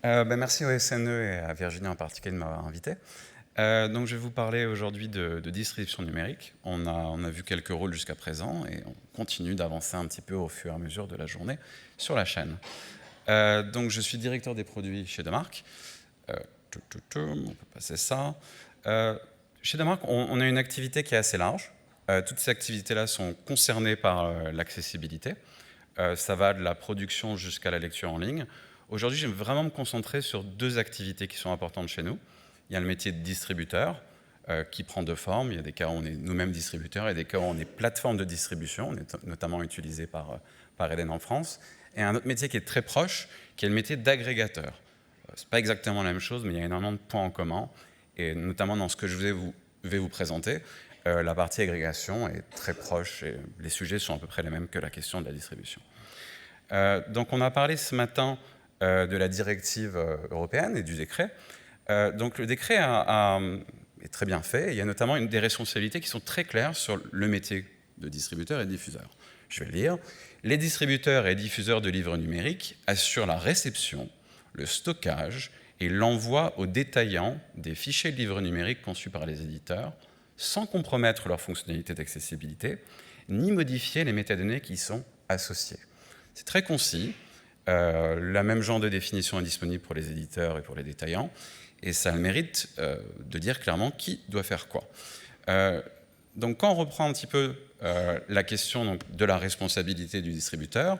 Merci au SNE et à Virginie en particulier de m'avoir invité. Donc je vais vous parler aujourd'hui de distribution numérique. On a vu quelques rôles jusqu'à présent et on continue d'avancer un petit peu au fur et à mesure de la journée sur la chaîne. Donc je suis directeur des produits chez Demarc. On peut passer ça. Chez Demarc, on a une activité qui est assez large. Toutes ces activités-là sont concernées par l'accessibilité. Ça va de la production jusqu'à la lecture en ligne. Aujourd'hui, je vais vraiment me concentrer sur deux activités qui sont importantes chez nous. Il y a le métier de distributeur qui prend deux formes. Il y a des cas où on est nous-mêmes distributeurs et des cas où on est plateforme de distribution. On est notamment utilisé par Eden en France. Et un autre métier qui est très proche, qui est le métier d'agrégateur. Ce n'est pas exactement la même chose, mais il y a énormément de points en commun. Et notamment dans ce que je vais vous présenter, la partie agrégation est très proche et les sujets sont à peu près les mêmes que la question de la distribution. Donc on a parlé ce matin de la directive européenne et du décret. Donc le décret est très bien fait. Il y a notamment des responsabilités qui sont très claires sur le métier de distributeur et de diffuseur. Je vais le lire. Les distributeurs et diffuseurs de livres numériques assurent la réception, le stockage et l'envoi aux détaillants des fichiers de livres numériques conçus par les éditeurs, sans compromettre leurs fonctionnalités d'accessibilité, ni modifier les métadonnées qui y sont associées. C'est très concis. La même genre de définition est disponible pour les éditeurs et pour les détaillants. Et ça a le mérite de dire clairement qui doit faire quoi. Donc quand on reprend un petit peu la question de la responsabilité du distributeur,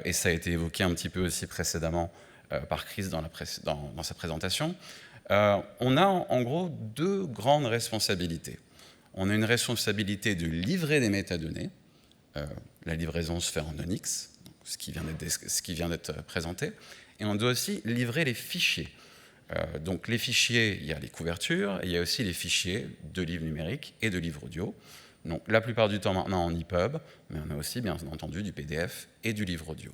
et ça a été évoqué un petit peu aussi précédemment par Chris dans sa présentation, on a en gros deux grandes responsabilités. On a une responsabilité de livrer des métadonnées. La livraison se fait en Onyx, ce qui vient d'être présenté. Et on doit aussi livrer les fichiers. Donc les fichiers, il y a les couvertures, et il y a aussi les fichiers de livres numériques et de livres audio. Donc la plupart du temps maintenant en EPUB, mais on a aussi bien entendu du PDF et du livre audio.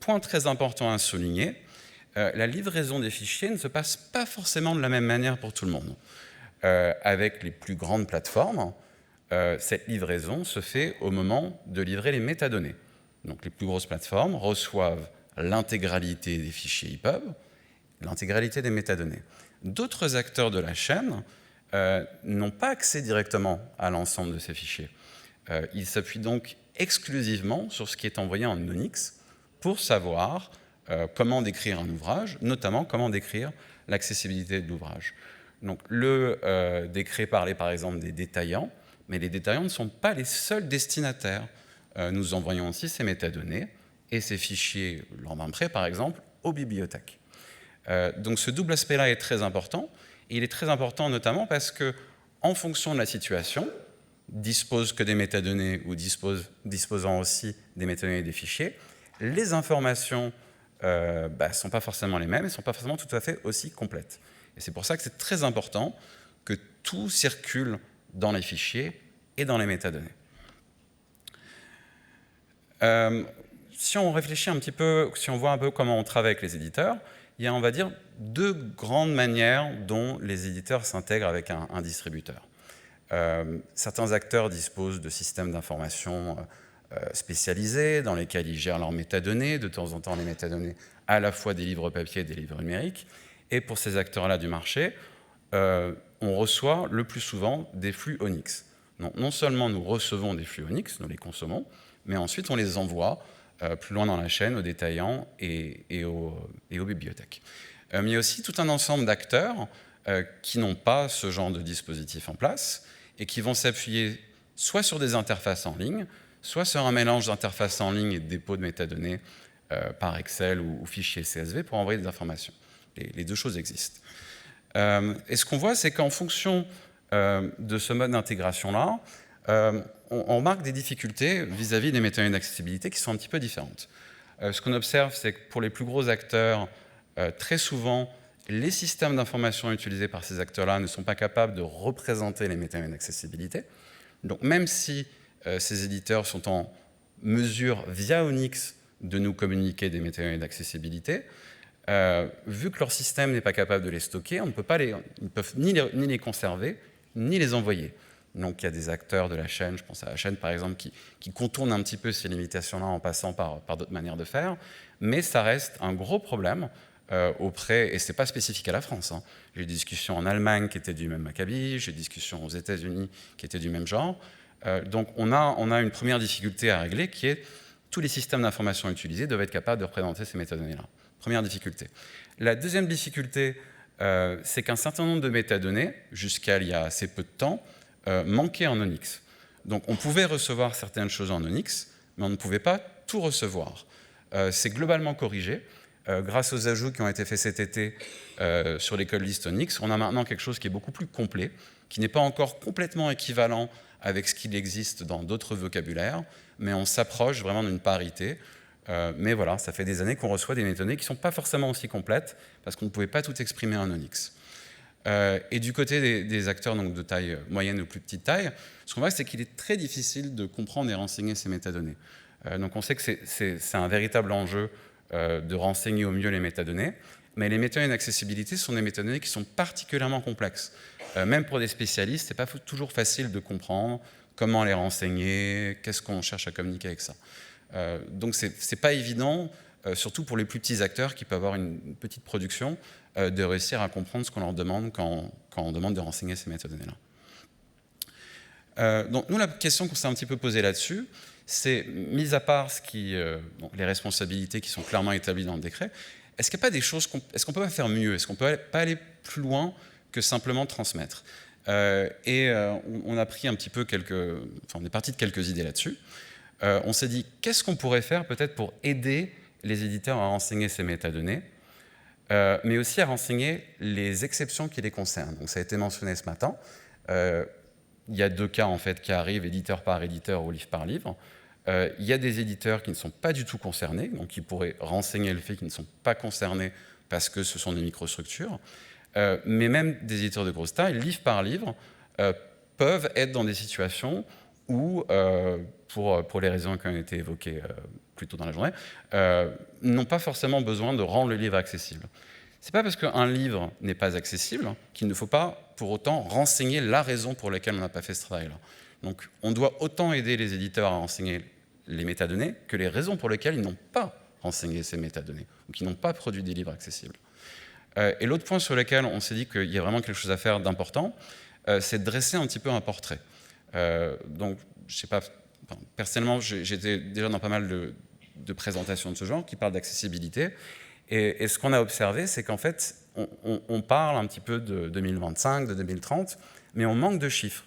Point très important à souligner, la livraison des fichiers ne se passe pas forcément de la même manière pour tout le monde. Avec les plus grandes plateformes, cette livraison se fait au moment de livrer les métadonnées. Donc les plus grosses plateformes reçoivent l'intégralité des fichiers EPUB, l'intégralité des métadonnées. D'autres acteurs de la chaîne n'ont pas accès directement à l'ensemble de ces fichiers. Ils s'appuient donc exclusivement sur ce qui est envoyé en Onyx pour savoir comment décrire un ouvrage, notamment comment décrire l'accessibilité de l'ouvrage. Donc le décret parlait par exemple des détaillants, mais les détaillants ne sont pas les seuls destinataires. Nous envoyons aussi ces métadonnées et ces fichiers, lors d'un prêt par exemple, aux bibliothèques. Donc ce double aspect-là est très important. Et il est très important notamment parce que, en fonction de la situation, dispose que des métadonnées ou disposant aussi des métadonnées et des fichiers, les informations ne sont pas forcément les mêmes et ne sont pas forcément tout à fait aussi complètes. Et c'est pour ça que c'est très important que tout circule dans les fichiers et dans les métadonnées. Si on réfléchit un petit peu, si on voit un peu comment on travaille avec les éditeurs, il y a, on va dire, deux grandes manières dont les éditeurs s'intègrent avec un distributeur. Certains acteurs disposent de systèmes d'information spécialisés dans lesquels ils gèrent leurs métadonnées, de temps en temps les métadonnées à la fois des livres papier et des livres numériques. Et pour ces acteurs-là du marché, on reçoit le plus souvent des flux Onyx. Non seulement nous recevons des flux Onyx, nous les consommons, mais ensuite on les envoie plus loin dans la chaîne aux détaillants et aux bibliothèques. Mais il y a aussi tout un ensemble d'acteurs qui n'ont pas ce genre de dispositif en place et qui vont s'appuyer soit sur des interfaces en ligne, soit sur un mélange d'interfaces en ligne et de dépôt de métadonnées par Excel ou fichier CSV pour envoyer des informations. Les deux choses existent. Et ce qu'on voit, c'est qu'en fonction de ce mode d'intégration-là, on remarque des difficultés vis-à-vis des métadonnées d'accessibilité qui sont un petit peu différentes. Ce qu'on observe, c'est que pour les plus gros acteurs, très souvent, les systèmes d'information utilisés par ces acteurs-là ne sont pas capables de représenter les métadonnées d'accessibilité. Donc même si ces éditeurs sont en mesure, via Onyx, de nous communiquer des métadonnées d'accessibilité, vu que leur système n'est pas capable de les stocker, ils ne peuvent ni les conserver, ni les envoyer. Donc il y a des acteurs de la chaîne, je pense à la chaîne par exemple, qui contournent un petit peu ces limitations-là en passant par d'autres manières de faire, mais ça reste un gros problème et c'est pas spécifique à la France. Hein. J'ai eu des discussions en Allemagne qui étaient du même acabit, j'ai eu des discussions aux États-Unis qui étaient du même genre. Donc on a une première difficulté à régler qui est tous les systèmes d'information utilisés doivent être capables de représenter ces métadonnées-là. Première difficulté. La deuxième difficulté, c'est qu'un certain nombre de métadonnées, jusqu'à il y a assez peu de temps, manquaient en Onyx. Donc on pouvait recevoir certaines choses en Onyx, mais on ne pouvait pas tout recevoir. C'est globalement corrigé. Grâce aux ajouts qui ont été faits cet été sur les code list Onyx, on a maintenant quelque chose qui est beaucoup plus complet, qui n'est pas encore complètement équivalent avec ce qu'il existe dans d'autres vocabulaires, mais on s'approche vraiment d'une parité. Mais voilà, ça fait des années qu'on reçoit des métadonnées qui ne sont pas forcément aussi complètes, parce qu'on ne pouvait pas tout exprimer en Onyx. Et du côté des acteurs donc, de taille moyenne ou plus petite taille, ce qu'on voit, c'est qu'il est très difficile de comprendre et renseigner ces métadonnées. Donc on sait que c'est un véritable enjeu de renseigner au mieux les métadonnées, mais les métadonnées d'accessibilité sont des métadonnées qui sont particulièrement complexes. Même pour des spécialistes, ce n'est pas toujours facile de comprendre comment les renseigner, qu'est-ce qu'on cherche à communiquer avec ça. Donc ce n'est pas évident, surtout pour les plus petits acteurs qui peuvent avoir une petite production, de réussir à comprendre ce qu'on leur demande quand on demande de renseigner ces métadonnées-là. Donc nous, la question qu'on s'est un petit peu posée là-dessus, c'est, mis à part les responsabilités qui sont clairement établies dans le décret, est-ce qu'il n'y a pas des choses, est-ce qu'on peut pas faire mieux? Est-ce qu'on peut pas aller plus loin que simplement transmettre? On a pris un petit peu on est parti de quelques idées là-dessus. On s'est dit, qu'est-ce qu'on pourrait faire peut-être pour aider les éditeurs à renseigner ces métadonnées, mais aussi à renseigner les exceptions qui les concernent. Donc ça a été mentionné ce matin. Il y a deux cas en fait qui arrivent, éditeur par éditeur ou livre par livre. Il y a des éditeurs qui ne sont pas du tout concernés, donc qui pourraient renseigner le fait qu'ils ne sont pas concernés parce que ce sont des microstructures. Mais même des éditeurs de grosse taille, livre par livre, peuvent être dans des situations où, pour les raisons qui ont été évoquées plus tôt dans la journée, n'ont pas forcément besoin de rendre le livre accessible. Ce n'est pas parce qu'un livre n'est pas accessible qu'il ne faut pas pour autant renseigner la raison pour laquelle on n'a pas fait ce travail-là. Donc on doit autant aider les éditeurs à renseigner les métadonnées que les raisons pour lesquelles ils n'ont pas renseigné ces métadonnées, ou qui n'ont pas produit des livres accessibles. Et l'autre point sur lequel on s'est dit qu'il y a vraiment quelque chose à faire d'important, c'est de dresser un petit peu un portrait. Donc, je sais pas, personnellement, j'étais déjà dans pas mal de présentations de ce genre qui parlent d'accessibilité. Et ce qu'on a observé, c'est qu'en fait, on parle un petit peu de 2025, de 2030, mais on manque de chiffres.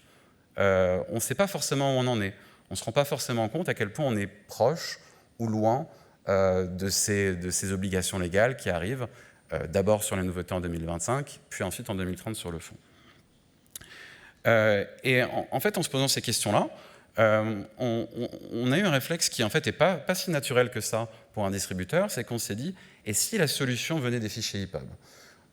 On ne sait pas forcément où on en est. On ne se rend pas forcément compte à quel point on est proche ou loin de ces obligations légales qui arrivent, d'abord sur les nouveautés en 2025, puis ensuite en 2030 sur le fond. En fait, en se posant ces questions-là, on a eu un réflexe qui en fait n'est pas si naturel que ça pour un distributeur, c'est qu'on s'est dit, et si la solution venait des fichiers EPUB?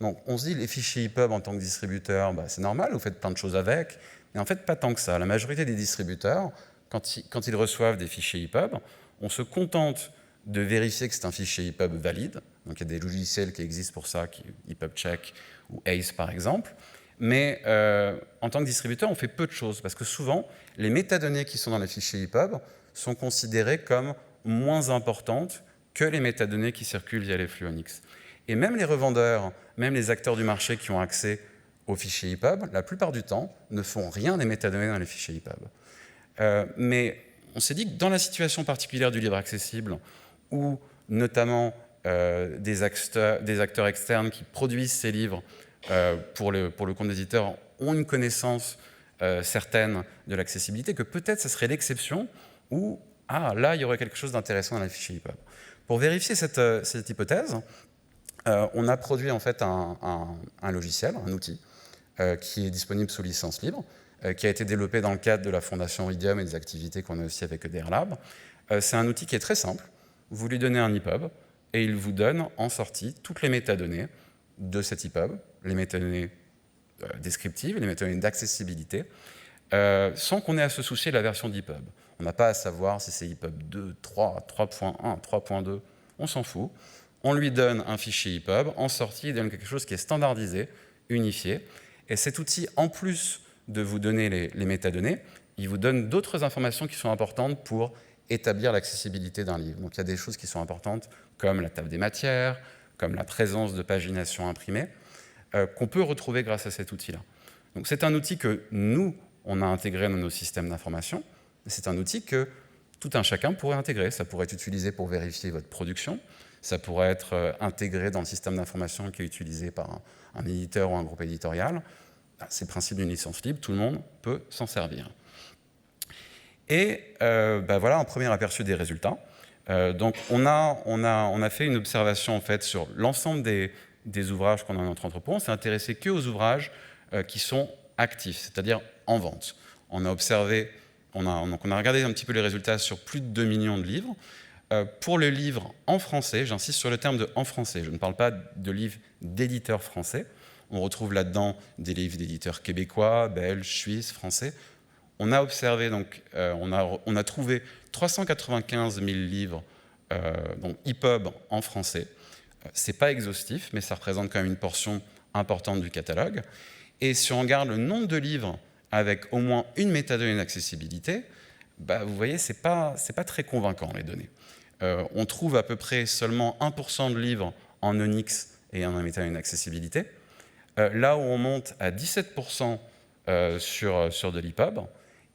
Donc on se dit, les fichiers EPUB en tant que distributeur, c'est normal, vous faites plein de choses avec, mais en fait pas tant que ça. La majorité des distributeurs, quand ils reçoivent des fichiers EPUB, on se contente de vérifier que c'est un fichier EPUB valide. Donc il y a des logiciels qui existent pour ça, EPUB Check ou ACE par exemple. Mais en tant que distributeur, on fait peu de choses, parce que souvent, les métadonnées qui sont dans les fichiers EPUB sont considérées comme moins importantes que les métadonnées qui circulent via les flux Onyx. Et même les revendeurs, même les acteurs du marché qui ont accès aux fichiers EPUB, la plupart du temps, ne font rien des métadonnées dans les fichiers EPUB. Mais on s'est dit que dans la situation particulière du livre accessible, où notamment des acteurs externes qui produisent ces livres pour le compte des éditeurs ont une connaissance certaine de l'accessibilité, que peut-être ce serait l'exception où, là, il y aurait quelque chose d'intéressant dans les fichiers EPUB. Pour vérifier cette hypothèse, on a produit en fait un logiciel, un outil, qui est disponible sous licence libre, qui a été développé dans le cadre de la fondation Idiom et des activités qu'on a aussi avec EDR Lab. C'est un outil qui est très simple. Vous lui donnez un EPUB et il vous donne en sortie toutes les métadonnées de cet EPUB, les métadonnées descriptives, les métadonnées d'accessibilité, sans qu'on ait à se soucier de la version d'EPUB. On n'a pas à savoir si c'est EPUB 2, 3, 3.1, 3.2, on s'en fout. On lui donne un fichier EPUB, en sortie, il donne quelque chose qui est standardisé, unifié. Et cet outil, en plus de vous donner les métadonnées, il vous donne d'autres informations qui sont importantes pour établir l'accessibilité d'un livre. Donc il y a des choses qui sont importantes, comme la table des matières, comme la présence de pagination imprimée, qu'on peut retrouver grâce à cet outil-là. Donc c'est un outil que nous, on a intégré dans nos systèmes d'information. C'est un outil que tout un chacun pourrait intégrer. Ça pourrait être utilisé pour vérifier votre production. Ça pourrait être intégré dans le système d'information qui est utilisé par un éditeur ou un groupe éditorial. C'est le principe d'une licence libre. Tout le monde peut s'en servir. Et voilà un premier aperçu des résultats. Donc on a fait une observation en fait, sur l'ensemble des ouvrages qu'on a dans notre entrepôt. On s'est intéressé qu'aux ouvrages qui sont actifs, c'est-à-dire en vente. On a observé, on a regardé un petit peu les résultats sur plus de 2 millions de livres. Pour le livre en français, j'insiste sur le terme de « en français », je ne parle pas de livres d'éditeurs français. On retrouve là-dedans des livres d'éditeurs québécois, belges, suisses, français. On a observé, donc, on a trouvé 395 000 livres donc EPUB en français. Ce n'est pas exhaustif, mais ça représente quand même une portion importante du catalogue. Et si on regarde le nombre de livres avec au moins une métadonnée d'accessibilité, vous voyez, ce n'est pas très convaincant, les données. On trouve à peu près seulement 1% de livres en Onyx et en métadonnée d'accessibilité, là où on monte à 17% sur de l'EPUB.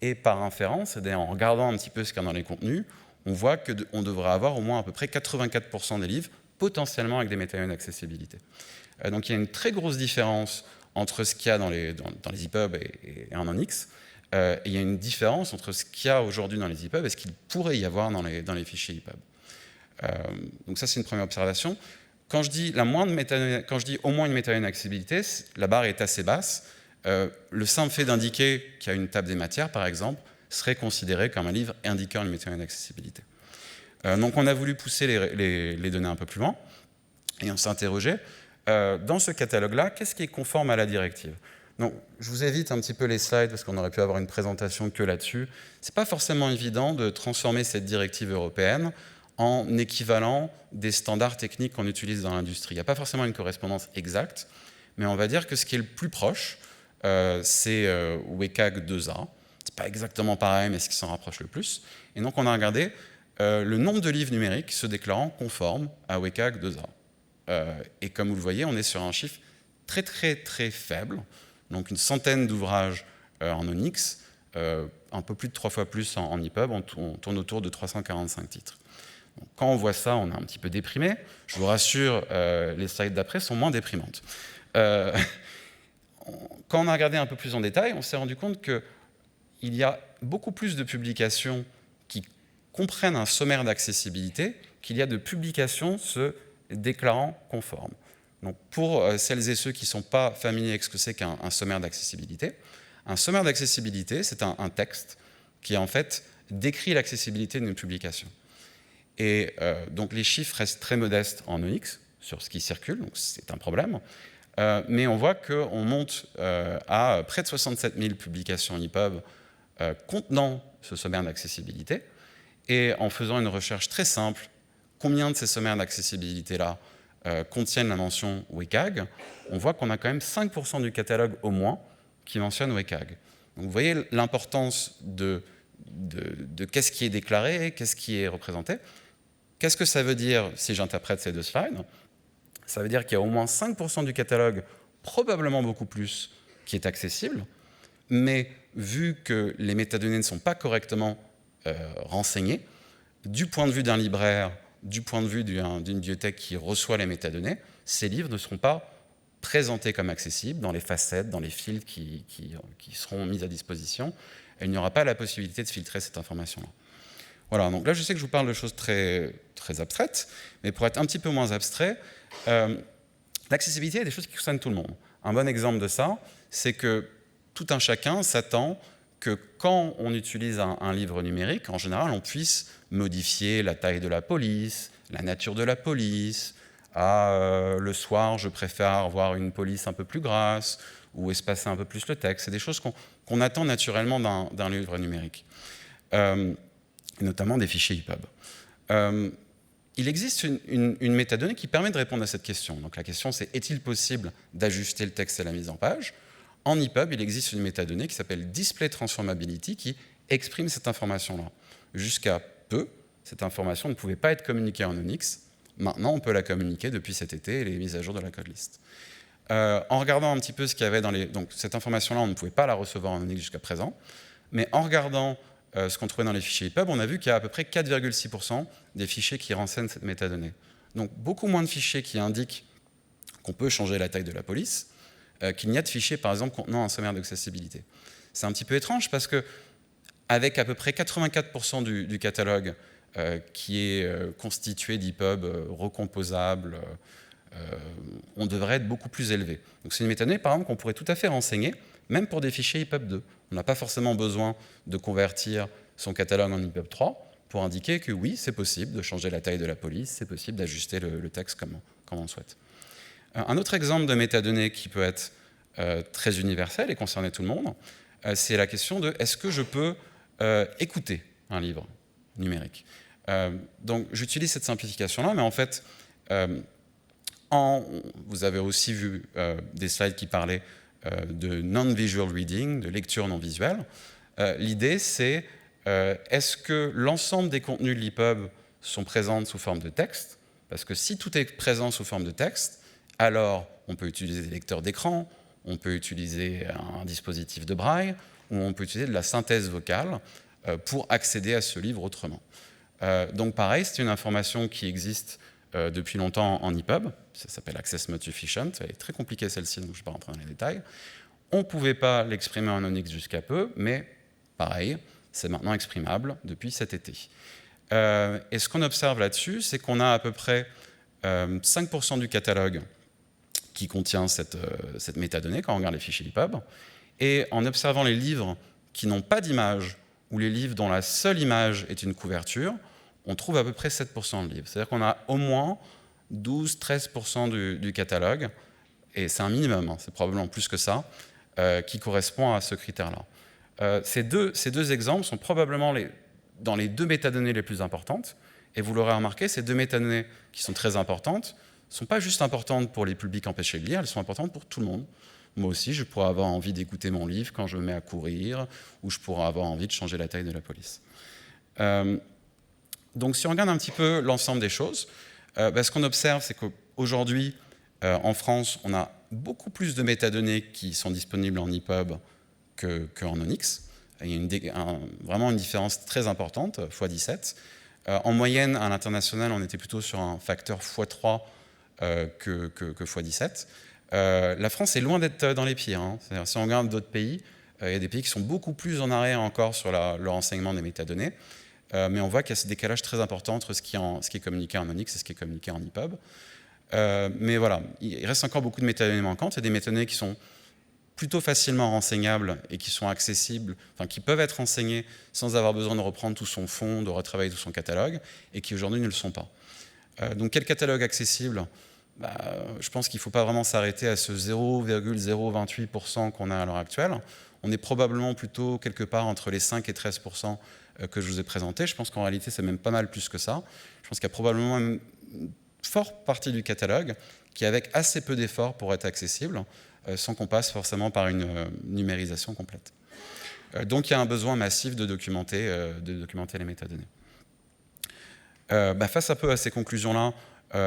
Et par inférence, c'est-à-dire en regardant un petit peu ce qu'il y a dans les contenus, on voit qu'on devrait avoir au moins à peu près 84% des livres potentiellement avec des métadonnées d'accessibilité. Donc il y a une très grosse différence entre ce qu'il y a dans les EPUB et en Onyx. Et il y a une différence entre ce qu'il y a aujourd'hui dans les EPUB et ce qu'il pourrait y avoir dans les fichiers EPUB. Donc ça, c'est une première observation. Quand je dis au moins une métadonnée d'accessibilité, la barre est assez basse. Le simple fait d'indiquer qu'il y a une table des matières, par exemple, serait considéré comme un livre indiquant une métadonnée d'accessibilité. Donc on a voulu pousser les données un peu plus loin, et on s'est interrogé, dans ce catalogue-là, qu'est-ce qui est conforme à la directive? Donc, je vous évite un petit peu les slides, parce qu'on aurait pu avoir une présentation que là-dessus. Ce n'est pas forcément évident de transformer cette directive européenne en équivalent des standards techniques qu'on utilise dans l'industrie. Il n'y a pas forcément une correspondance exacte, mais on va dire que ce qui est le plus proche, c'est WCAG 2A. C'est pas exactement pareil, mais ce qui s'en rapproche le plus. Et donc on a regardé le nombre de livres numériques se déclarant conformes à WCAG 2A. Et comme vous le voyez, on est sur un chiffre très très très faible, donc une centaine d'ouvrages en Onyx, un peu plus de 3 fois plus en EPUB, on tourne autour de 345 titres. Donc, quand on voit ça, on est un petit peu déprimé. Je vous rassure, les slides d'après sont moins déprimantes. Quand on a regardé un peu plus en détail, on s'est rendu compte qu'il y a beaucoup plus de publications qui comprennent un sommaire d'accessibilité qu'il y a de publications se déclarant conformes. Donc pour celles et ceux qui ne sont pas familiers avec ce que c'est qu'un sommaire d'accessibilité, un sommaire d'accessibilité, c'est un texte qui en fait décrit l'accessibilité d'une publication. Et donc les chiffres restent très modestes en Onyx sur ce qui circule, donc c'est un problème. Mais on voit qu'on monte à près de 67 000 publications EPUB contenant ce sommaire d'accessibilité. Et en faisant une recherche très simple, combien de ces sommaires d'accessibilité-là contiennent la mention WCAG, on voit qu'on a quand même 5% du catalogue au moins qui mentionne WCAG. Donc vous voyez l'importance de qu'est-ce qui est déclaré, qu'est-ce qui est représenté. Qu'est-ce que ça veut dire si j'interprète ces deux slides? Ça veut dire qu'il y a au moins 5% du catalogue, probablement beaucoup plus, qui est accessible, mais vu que les métadonnées ne sont pas correctement renseignées, du point de vue d'un libraire, du point de vue d'une bibliothèque qui reçoit les métadonnées, ces livres ne seront pas présentés comme accessibles dans les facettes, dans les filtres qui seront mis à disposition. Et il n'y aura pas la possibilité de filtrer cette information-là. Voilà, donc là je sais que je vous parle de choses très, très abstraites, mais pour être un petit peu moins abstrait, l'accessibilité est des choses qui concernent tout le monde. Un bon exemple de ça, c'est que tout un chacun s'attend que quand on utilise un livre numérique, en général, on puisse modifier la taille de la police, la nature de la police. Le soir, je préfère avoir une police un peu plus grasse ou espacer un peu plus le texte. C'est des choses qu'on attend naturellement d'un livre numérique, notamment des fichiers EPUB. Il existe une métadonnée qui permet de répondre à cette question. Donc la question, c'est est-il possible d'ajuster le texte et la mise en page? en EPUB, il existe une métadonnée qui s'appelle Display Transformability qui exprime cette information-là. Jusqu'à peu, cette information ne pouvait pas être communiquée en Onyx. Maintenant, on peut la communiquer depuis cet été et les mises à jour de la code list. En regardant un petit peu ce qu'il y avait dans les... Donc, cette information-là, on ne pouvait pas la recevoir en Onyx jusqu'à présent. Mais en regardant ce qu'on trouvait dans les fichiers EPUB, on a vu qu'il y a à peu près 4,6% des fichiers qui renseignent cette métadonnée. Donc, beaucoup moins de fichiers qui indiquent qu'on peut changer la taille de la police qu'il n'y a de fichiers, par exemple, contenant un sommaire d'accessibilité. C'est un petit peu étrange parce que avec à peu près 84% du catalogue qui est constitué d'EPUB recomposables, on devrait être beaucoup plus élevé. Donc c'est une métadonnée, par exemple, qu'on pourrait tout à fait renseigner, même pour des fichiers EPUB 2. On n'a pas forcément besoin de convertir son catalogue en EPUB 3 pour indiquer que oui, c'est possible de changer la taille de la police, c'est possible d'ajuster le texte comme on le souhaite. Un autre exemple de métadonnée qui peut être très universel et concerner tout le monde, c'est la question de est-ce que je peux écouter un livre numérique. Donc j'utilise cette simplification-là, mais en fait, vous avez aussi vu des slides qui parlaient de non-visual reading, de lecture non visuelle. L'idée, c'est est-ce que l'ensemble des contenus de l'EPUB sont présents sous forme de texte? Parce que si tout est présent sous forme de texte, alors on peut utiliser des lecteurs d'écran, on peut utiliser un dispositif de braille, ou on peut utiliser de la synthèse vocale pour accéder à ce livre autrement. Donc pareil, c'est une information qui existe depuis longtemps en EPUB, ça s'appelle Access Mode Sufficient, elle est très compliquée celle-ci, donc je ne vais pas rentrer dans les détails. On ne pouvait pas l'exprimer en Onyx jusqu'à peu, mais pareil, c'est maintenant exprimable depuis cet été. Et ce qu'on observe là-dessus, c'est qu'on a à peu près 5% du catalogue qui contient cette métadonnée quand on regarde les fichiers EPUB. Et en observant les livres qui n'ont pas d'image ou les livres dont la seule image est une couverture, on trouve à peu près 7% de livres. C'est-à-dire qu'on a au moins 12-13% du catalogue, et c'est un minimum, hein, c'est probablement plus que ça, qui correspond à ce critère-là. Ces deux exemples sont probablement dans les deux métadonnées les plus importantes, et vous l'aurez remarqué, ces deux métadonnées qui sont très importantes ne sont pas juste importantes pour les publics empêchés de lire, elles sont importantes pour tout le monde. Moi aussi, je pourrais avoir envie d'écouter mon livre quand je me mets à courir, ou je pourrais avoir envie de changer la taille de la police. Donc si on regarde un petit peu l'ensemble des choses, ce qu'on observe, c'est qu'aujourd'hui, en France, on a beaucoup plus de métadonnées qui sont disponibles en EPUB qu'en Onyx. Il y a vraiment une différence très importante, x17. En moyenne, à l'international, on était plutôt sur un facteur x3 que x17. La France est loin d'être dans les pires. Hein. Si on regarde d'autres pays, il y a des pays qui sont beaucoup plus en arrière encore sur le renseignement des métadonnées. Mais on voit qu'il y a ce décalage très important entre ce qui est communiqué en Onyx et ce qui est communiqué en EPUB. Mais voilà, il reste encore beaucoup de métadonnées manquantes. Il y a des métadonnées qui sont plutôt facilement renseignables et qui sont accessibles, enfin qui peuvent être renseignées sans avoir besoin de reprendre tout son fond, de retravailler tout son catalogue, et qui aujourd'hui ne le sont pas. Donc quel catalogue accessible ? Je pense qu'il ne faut pas vraiment s'arrêter à ce 0,028% qu'on a à l'heure actuelle. On est probablement plutôt quelque part entre les 5 et 13% que je vous ai présenté. Je pense qu'en réalité, c'est même pas mal plus que ça. Je pense qu'il y a probablement une forte partie du catalogue qui est avec assez peu d'efforts pour être accessible, sans qu'on passe forcément par une numérisation complète. Donc il y a un besoin massif de documenter les métadonnées. Face un peu à ces conclusions-là,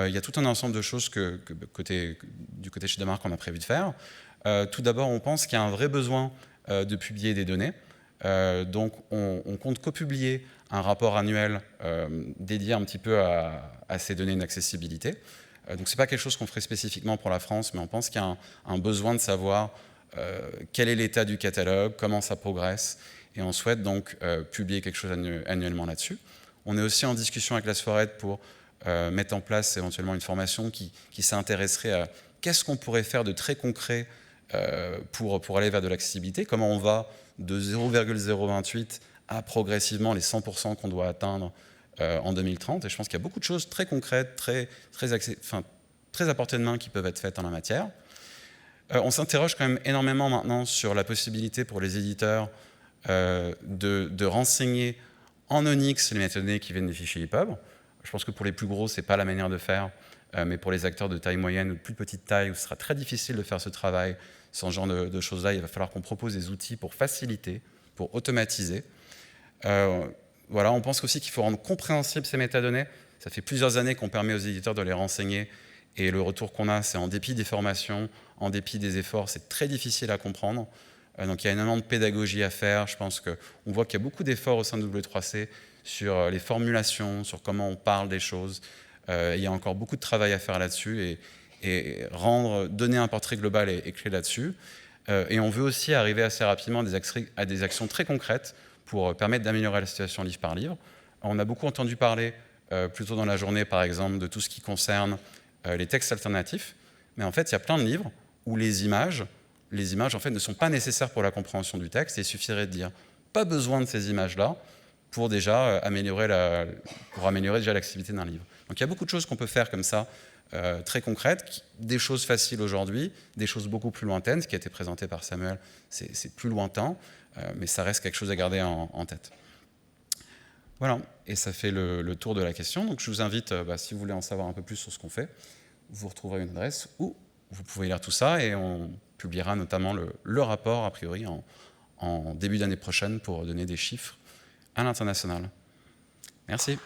il y a tout un ensemble de choses du côté chez Demark qu'on a prévu de faire. Tout d'abord, on pense qu'il y a un vrai besoin de publier des données. Donc on compte co-publier un rapport annuel dédié un petit peu à ces données d'accessibilité. Donc ce n'est pas quelque chose qu'on ferait spécifiquement pour la France, mais on pense qu'il y a un besoin de savoir quel est l'état du catalogue, comment ça progresse, et on souhaite donc publier quelque chose annuellement là-dessus. On est aussi en discussion avec la SFORED pour mettre en place éventuellement une formation qui s'intéresserait à qu'est-ce qu'on pourrait faire de très concret pour aller vers de l'accessibilité, comment on va de 0,028 à progressivement les 100% qu'on doit atteindre en 2030. Et je pense qu'il y a beaucoup de choses très concrètes, très à portée de main qui peuvent être faites en la matière. On s'interroge quand même énormément maintenant sur la possibilité pour les éditeurs de renseigner en Onyx les métadonnées qui viennent des fichiers EPUB. Je pense que pour les plus gros, ce n'est pas la manière de faire. mais pour les acteurs de taille moyenne ou de plus petite taille, où ce sera très difficile de faire ce travail, ce genre de choses-là, il va falloir qu'on propose des outils pour faciliter, pour automatiser. Voilà, on pense aussi qu'il faut rendre compréhensibles ces métadonnées. Ça fait plusieurs années qu'on permet aux éditeurs de les renseigner, et le retour qu'on a, c'est en dépit des formations, en dépit des efforts, c'est très difficile à comprendre. Donc il y a énormément de pédagogie à faire. Je pense qu'on voit qu'il y a beaucoup d'efforts au sein de W3C sur les formulations, sur comment on parle des choses. Il y a encore beaucoup de travail à faire là-dessus, et donner un portrait global est clé là-dessus. Et on veut aussi arriver assez rapidement à des actions très concrètes pour permettre d'améliorer la situation livre par livre. On a beaucoup entendu parler, plus tôt dans la journée, par exemple, de tout ce qui concerne les textes alternatifs. Mais en fait, il y a plein de livres où les images en fait, ne sont pas nécessaires pour la compréhension du texte. Et il suffirait de dire pas besoin de ces images-là pour déjà améliorer déjà l'activité d'un livre. Donc il y a beaucoup de choses qu'on peut faire comme ça, très concrètes, des choses faciles aujourd'hui, des choses beaucoup plus lointaines. Ce qui a été présenté par Samuel, c'est plus lointain, mais ça reste quelque chose à garder en tête. Voilà, et ça fait le tour de la question. Donc je vous invite, si vous voulez en savoir un peu plus sur ce qu'on fait, vous retrouverez une adresse où vous pouvez lire tout ça, et on publiera notamment le rapport, a priori, en début d'année prochaine pour donner des chiffres à l'international. Merci.